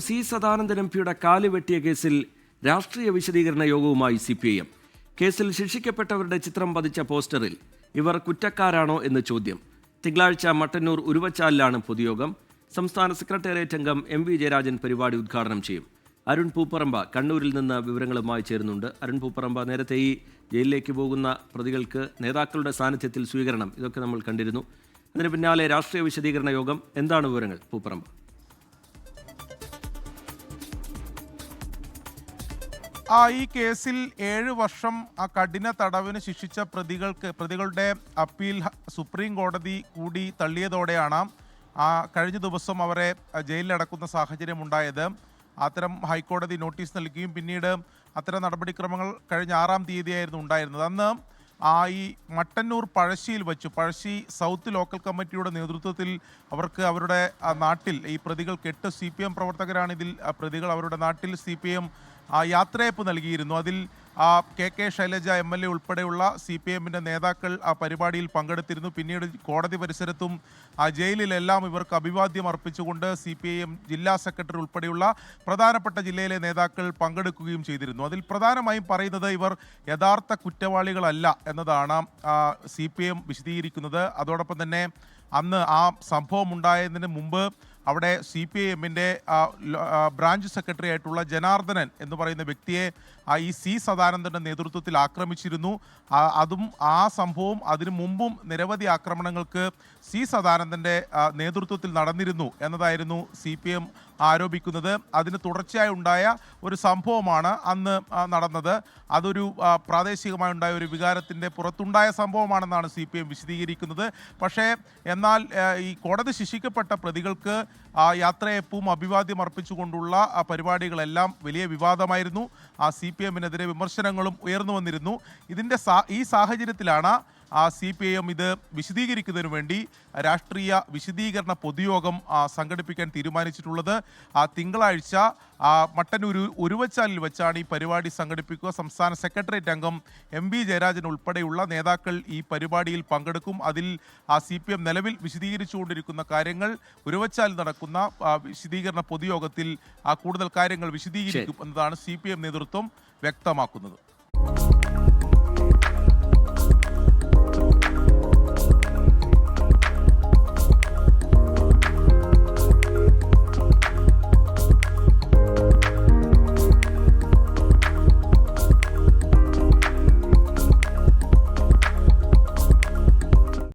C Sadanandan എംപിയുടെ കാല് വെട്ടിയ കേസിൽ രാഷ്ട്രീയ വിശദീകരണ യോഗവുമായി CPIM. കേസിൽ ശിക്ഷിക്കപ്പെട്ടവരുടെ ചിത്രം പതിച്ച പോസ്റ്ററിൽ ഇവർ കുറ്റക്കാരാണോ എന്ന് ചോദ്യം. തിങ്കളാഴ്ച മട്ടന്നൂർ ഉരുവച്ചാലിലാണ് പൊതുയോഗം. സംസ്ഥാന സെക്രട്ടേറിയറ്റ് അംഗം MV ജയരാജൻ പരിപാടി ഉദ്ഘാടനം ചെയ്യും. അരുൺ പൂപ്പറമ്പ കണ്ണൂരിൽ നിന്ന് വിവരങ്ങളുമായി ചേരുന്നുണ്ട്. അരുൺ പൂപ്പറമ്പ, നേരത്തെ ഈ ജയിലിലേക്ക് പോകുന്ന പ്രതികൾക്ക് നേതാക്കളുടെ സാന്നിധ്യത്തിൽ സ്വീകരണം, ഇതൊക്കെ നമ്മൾ കണ്ടിരുന്നു. അതിന് പിന്നാലെ രാഷ്ട്രീയ വിശദീകരണ യോഗം. എന്താണ് വിവരങ്ങൾ, പൂപ്പറമ്പ? ഈ കേസിൽ 7 വർഷം കഠിന തടവിന് ശിക്ഷിച്ച പ്രതികളുടെ അപ്പീൽ സുപ്രീം കോടതി കൂടി തള്ളിയതോടെയാണ് കഴിഞ്ഞ ദിവസം അവരെ ജയിലിലടക്കുന്ന സാഹചര്യം ഉണ്ടായത്. അത്തരം ഹൈക്കോടതി നോട്ടീസ് നൽകുകയും പിന്നീട് അത്തരം നടപടിക്രമങ്ങൾ കഴിഞ്ഞ 6-ാം തീയതിയായിരുന്നു ഉണ്ടായിരുന്നത്. അന്ന് ഈ മട്ടന്നൂർ പഴശ്ശിയിൽ വെച്ചു, പഴശ്ശി സൗത്ത് ലോക്കൽ കമ്മിറ്റിയുടെ നേതൃത്വത്തിൽ അവർക്ക് അവരുടെ നാട്ടിൽ ഈ പ്രതികൾക്ക് 8 CPM പ്രവർത്തകരാണ് ഇതിൽ പ്രതികൾ. അവരുടെ നാട്ടിൽ CPM യാത്രയപ്പ് നൽകിയിരുന്നു. അതിൽ KK ശൈലജ MLA ഉൾപ്പെടെയുള്ള CPMന്റെ നേതാക്കൾ ആ പരിപാടിയിൽ പങ്കെടുത്തിരുന്നു. പിന്നീട് കോടതി പരിസരത്തും ജയിലിലെല്ലാം ഇവർക്ക് അഭിവാദ്യം അർപ്പിച്ചുകൊണ്ട് CPIM ജില്ലാ സെക്രട്ടറി ഉൾപ്പെടെയുള്ള പ്രധാനപ്പെട്ട ജില്ലയിലെ നേതാക്കൾ പങ്കെടുക്കുകയും ചെയ്തിരുന്നു. അതിൽ പ്രധാനമായും പറയുന്നത് ഇവർ യഥാർത്ഥ കുറ്റവാളികളല്ല എന്നതാണ് CPIM വിശദീകരിക്കുന്നത്. അതോടൊപ്പം തന്നെ അന്ന് ആ സംഭവം ഉണ്ടായതിന് മുമ്പ് അവിടെ CPIMന്റെ ബ്രാഞ്ച് സെക്രട്ടറി ആയിട്ടുള്ള ജനാർദ്ദനൻ എന്ന് പറയുന്ന വ്യക്തിയെ ഈ C സദാനന്ദൻ്റെ നേതൃത്വത്തിൽ ആക്രമിച്ചിരുന്നു. അതും ആ സംഭവം അതിനു മുമ്പും നിരവധി ആക്രമണങ്ങൾക്ക് C സദാനന്ദൻ്റെ നേതൃത്വത്തിൽ നടന്നിരുന്നു എന്നതായിരുന്നു CPM ആരോപിക്കുന്നത്. അതിന് തുടർച്ചയായി ഉണ്ടായ ഒരു സംഭവമാണ് അന്ന് നടന്നത്. അതൊരു പ്രാദേശികമായി ഉണ്ടായ ഒരു വികാരത്തിൻ്റെ പുറത്തുണ്ടായ സംഭവമാണെന്നാണ് CPM വിശദീകരിക്കുന്നത്. പക്ഷേ എന്നാൽ ഈ കോടതി ശിക്ഷിക്കപ്പെട്ട പ്രതികൾക്ക് യാത്രയപ്പും അഭിവാദ്യം അർപ്പിച്ചുകൊണ്ടുള്ള പരിപാടികളെല്ലാം വലിയ വിവാദമായിരുന്നു. CPMനെതിരെ വിമർശനങ്ങളും ഉയർന്നു വന്നിരുന്നു. ഈ സാഹചര്യത്തിലാണ് CPIM ഇത് വിശദീകരിക്കുന്നതിന് വേണ്ടി രാഷ്ട്രീയ വിശദീകരണ പൊതുയോഗം സംഘടിപ്പിക്കാൻ തീരുമാനിച്ചിട്ടുള്ളത്. തിങ്കളാഴ്ച മട്ടന്നൂർ ഉരുവച്ചാലിൽ വെച്ചാണ് ഈ പരിപാടി സംഘടിപ്പിക്കുക. സംസ്ഥാന സെക്രട്ടേറിയറ്റ് അംഗം MV ജയരാജൻ ഉൾപ്പെടെയുള്ള നേതാക്കൾ ഈ പരിപാടിയിൽ പങ്കെടുക്കും. അതിൽ CPM നിലവിൽ വിശദീകരിച്ചുകൊണ്ടിരിക്കുന്ന കാര്യങ്ങൾ ഉരുവച്ചാലിൽ നടക്കുന്ന വിശദീകരണ പൊതുയോഗത്തിൽ കൂടുതൽ കാര്യങ്ങൾ വിശദീകരിക്കും എന്നതാണ് CPM നേതൃത്വം വ്യക്തമാക്കുന്നത്.